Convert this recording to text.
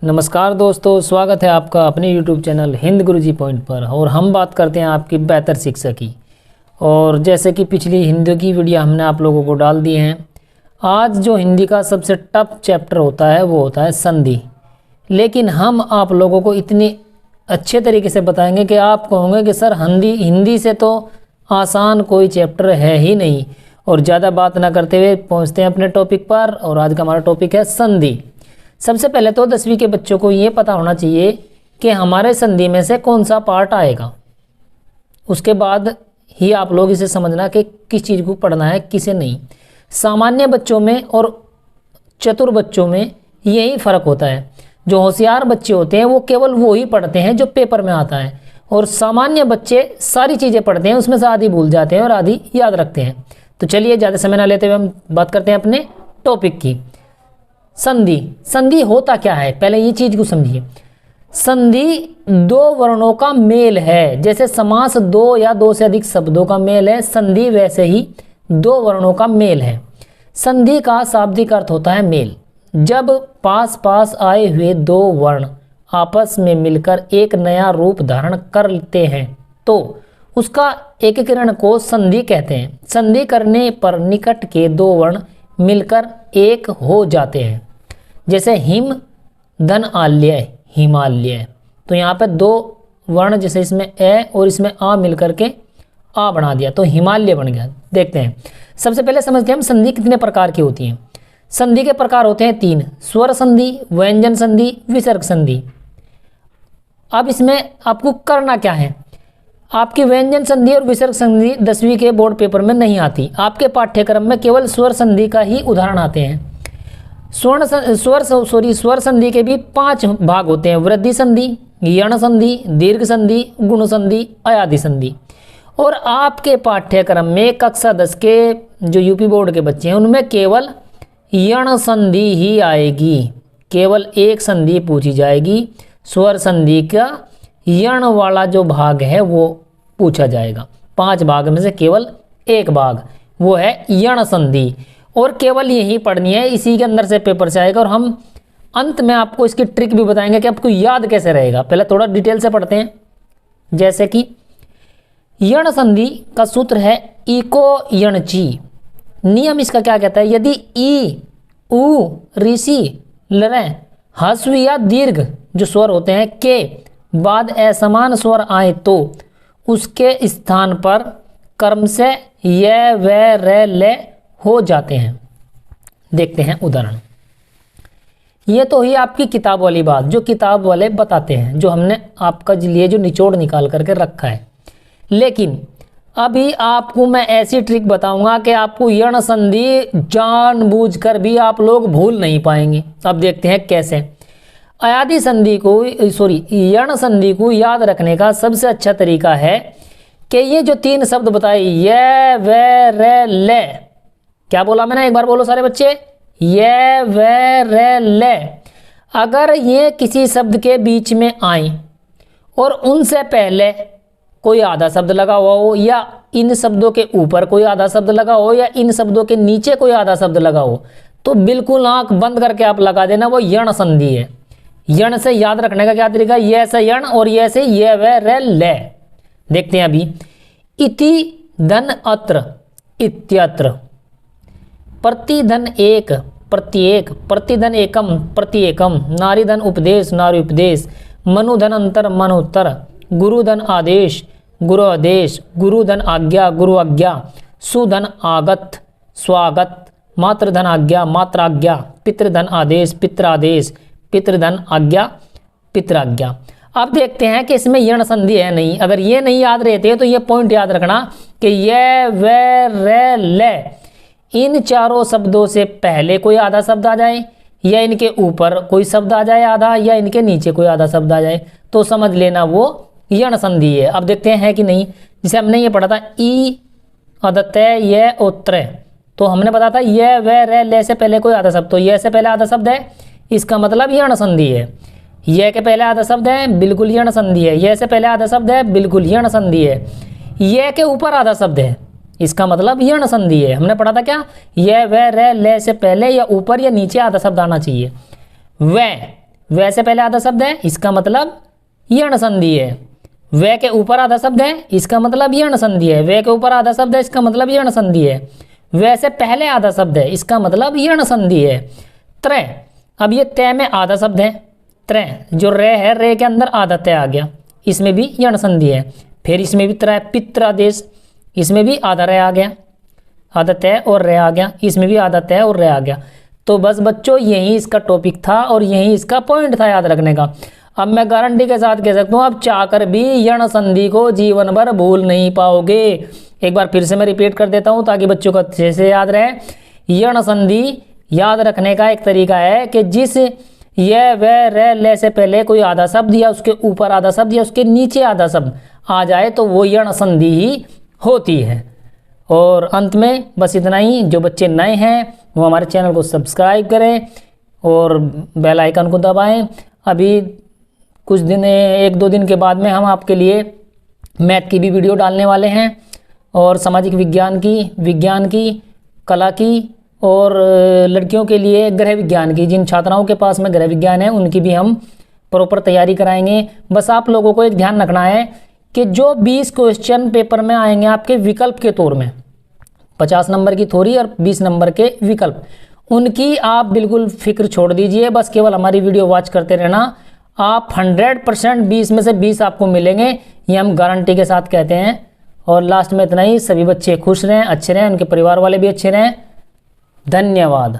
नमस्कार दोस्तों, स्वागत है आपका अपने YouTube चैनल हिंद गुरुजी पॉइंट पर। और हम बात करते हैं आपकी बेहतर शिक्षा की। और जैसे कि पिछली हिंदी की वीडियो हमने आप लोगों को डाल दी हैं, आज जो हिंदी का सबसे टफ चैप्टर होता है वो होता है संधि। लेकिन हम आप लोगों को इतनी अच्छे तरीके से बताएंगे कि आप कहोगे कि सर हिंदी से तो आसान कोई चैप्टर है ही नहीं। और ज़्यादा बात ना करते हुए पहुँचते हैं अपने टॉपिक पर। और आज का हमारा टॉपिक है संधि। सबसे पहले तो 10वीं के बच्चों को ये पता होना चाहिए कि हमारे संधि में से कौन सा पार्ट आएगा। उसके बाद ही आप लोग इसे समझना कि किस चीज़ को पढ़ना है किसे नहीं। सामान्य बच्चों में और चतुर बच्चों में यही फ़र्क होता है। जो होशियार बच्चे होते हैं वो केवल वो ही पढ़ते हैं जो पेपर में आता है, और सामान्य बच्चे सारी चीज़ें पढ़ते हैं, उसमें से आधी भूल जाते हैं और आधी याद रखते हैं। तो चलिए ज़्यादा समय ना लेते हुए हम बात करते हैं अपने टॉपिक की। संधि होता क्या है, पहले ये चीज को समझिए। संधि दो वर्णों का मेल है। जैसे समास दो या दो से अधिक शब्दों का मेल है, संधि वैसे ही दो वर्णों का मेल है। संधि का शाब्दिक अर्थ होता है मेल। जब पास पास आए हुए दो वर्ण आपस में मिलकर एक नया रूप धारण करते हैं तो उसका एकीकरण को संधि कहते हैं। संधि करने पर निकट के दो वर्ण मिलकर एक हो जाते हैं। जैसे हिम धन आल्य, हिमालय। तो यहाँ पे दो वर्ण, जैसे इसमें ए और इसमें आ मिलकर के आ बना दिया तो हिमालय बन गया। देखते हैं, सबसे पहले समझते हैं हम संधि कितने प्रकार की होती हैं। संधि के प्रकार होते हैं 3: स्वर संधि, व्यंजन संधि, विसर्ग संधि। अब इसमें आपको करना क्या है, आपकी व्यंजन संधि और विसर्ग संधि 10वीं के बोर्ड पेपर में नहीं आती। आपके पाठ्यक्रम में केवल स्वर संधि का ही उदाहरण आते हैं। स्वर संधि के भी 5 भाग होते हैं: वृद्धि संधि, यण संधि, दीर्घ संधि, गुण संधि, अयादि संधि। और आपके पाठ्यक्रम में कक्षा 10 के जो यूपी बोर्ड के बच्चे हैं उनमें केवल यण संधि ही आएगी। केवल एक संधि पूछी जाएगी, स्वर संधि का यण वाला जो भाग है वो पूछा जाएगा। 5 भाग में से केवल एक भाग वो है यण संधि, और केवल यही पढ़नी है, इसी के अंदर से पेपर से आएगा। और हम अंत में आपको इसकी ट्रिक भी बताएंगे कि आपको याद कैसे रहेगा। पहले थोड़ा डिटेल से पढ़ते हैं। जैसे कि यण संधि का सूत्र है इको यणची। नियम इसका क्या कहता है, यदि ई उ ऋषि लरे हस्व या दीर्घ जो स्वर होते हैं के बाद असमान स्वर आए तो उसके स्थान पर कर्म से य व र ले हो जाते हैं। देखते हैं उदाहरण। ये तो ही आपकी किताब वाली बात जो किताब वाले बताते हैं, जो हमने आपका लिए जो निचोड़ निकाल करके रखा है। लेकिन अभी आपको मैं ऐसी ट्रिक बताऊंगा कि आपको यण संधि जानबूझकर भी आप लोग भूल नहीं पाएंगे। अब देखते हैं कैसे। अयादि संधि को यण संधि को याद रखने का सबसे अच्छा तरीका है कि ये जो 3 शब्द बताए, ये व र ले, क्या बोला मैंने, एक बार बोलो सारे बच्चे, ये व र ले। अगर ये किसी शब्द के बीच में आए और उनसे पहले कोई आधा शब्द लगा हुआ हो, या इन शब्दों के ऊपर कोई आधा शब्द लगा हो, या इन शब्दों के नीचे कोई आधा शब्द लगा हो, तो बिल्कुल आंख बंद करके आप लगा देना वो यण संधि है। यण से याद रखने का क्या तरीका, ये से यण और ये से ये व र ले। देखते हैं अभी। इति धन अत्र, इत्यत्र। प्रतिधन एक, प्रत्येक। प्रतिधन एकम, प्रत्येकम। नारीधन उपदेश, नारी उपदेश। मनुधन अंतर, मनुत्तर। गुरुधन आदेश, गुरु आदेश। गुरुधन आज्ञा, गुरु आज्ञा। सुधन आगत, स्वागत। मातृधन आज्ञा, मात्राज्ञा। पितृधन आदेश, पित्रादेश। पितृधन आज्ञा, पित्राज्ञा। अब देखते हैं कि इसमें यण संधि है नहीं। अगर ये नहीं याद रहते तो ये पॉइंट याद रखना कि ये व र ले, इन चारों शब्दों से पहले कोई आधा शब्द आ जाए, या इनके ऊपर कोई शब्द आ जाए आधा, या इनके नीचे कोई आधा शब्द आ जाए, तो समझ लेना वो यण संधि है। अब देखते हैं कि नहीं। जिसे हमने ये पढ़ा था ई अदत्य ये उत्तर, तो हमने बताया था ये व र ले से पहले कोई आधा शब्द, तो ये से पहले आधा शब्द है, इसका मतलब यण संधि है। ये के पहले आधा शब्द है, बिल्कुल यण संधि है। ये से पहले आधा शब्द है, बिल्कुल यण संधि है। ये के ऊपर आधा शब्द है, इसका मतलब यण संधि है। हमने पढ़ा था क्या, ये व र ले से पहले या ऊपर या नीचे आधा शब्द आना चाहिए। व वै से पहले आधा शब्द है, इसका मतलब यण संधि है। वै के ऊपर आधा शब्द है, इसका मतलब यण संधि है। वै के ऊपर आधा शब्द है, इसका मतलब यण संधि है। वै से पहले आधा शब्द है, इसका मतलब यण संधि है। त्रय, अब ये तय में आधा शब्द है। त्रय जो रे है, रे के अंदर आधा तय आ गया, इसमें भी यण संधि है। फिर इसमें भी त्रय, पित्रादेश, इसमें भी आधा रे आ गया, आधा तय और रे आ गया, इसमें भी आधा तय और रे आ गया। तो बस बच्चों यही इसका टॉपिक था और यही इसका पॉइंट था याद रखने का। अब मैं गारंटी के साथ कह सकता हूँ आप चाहकर भी यण संधि को जीवन भर भूल नहीं पाओगे। एक बार फिर से मैं रिपीट कर देता हूँ ताकि बच्चों को अच्छे से याद रहे। यण संधि याद रखने का एक तरीका है कि जिस य व र ले से पहले कोई आधा शब्द या उसके ऊपर आधा शब्द या उसके नीचे आधा शब्द आ जाए तो वो यण संधि ही होती है। और अंत में बस इतना ही, जो बच्चे नए हैं वो हमारे चैनल को सब्सक्राइब करें और बेल आइकन को दबाएं। अभी कुछ दिन, 1-2 दिन के बाद में हम आपके लिए मैथ की भी वीडियो डालने वाले हैं और सामाजिक विज्ञान की, कला की और लड़कियों के लिए गृह विज्ञान की। जिन छात्राओं के पास में गृह विज्ञान है उनकी भी हम प्रॉपर तैयारी कराएंगे। बस आप लोगों को एक ध्यान रखना है कि जो 20 क्वेश्चन पेपर में आएंगे आपके विकल्प के तौर में, 50 नंबर की थ्योरी और 20 नंबर के विकल्प, उनकी आप बिल्कुल फिक्र छोड़ दीजिए। बस केवल हमारी वीडियो वॉच करते रहना। आप 100% 20 में से 20 आपको मिलेंगे, ये हम गारंटी के साथ कहते हैं। और लास्ट में इतना ही, सभी बच्चे खुश रहें, अच्छे रहें, उनके परिवार वाले भी अच्छे रहें। धन्यवाद।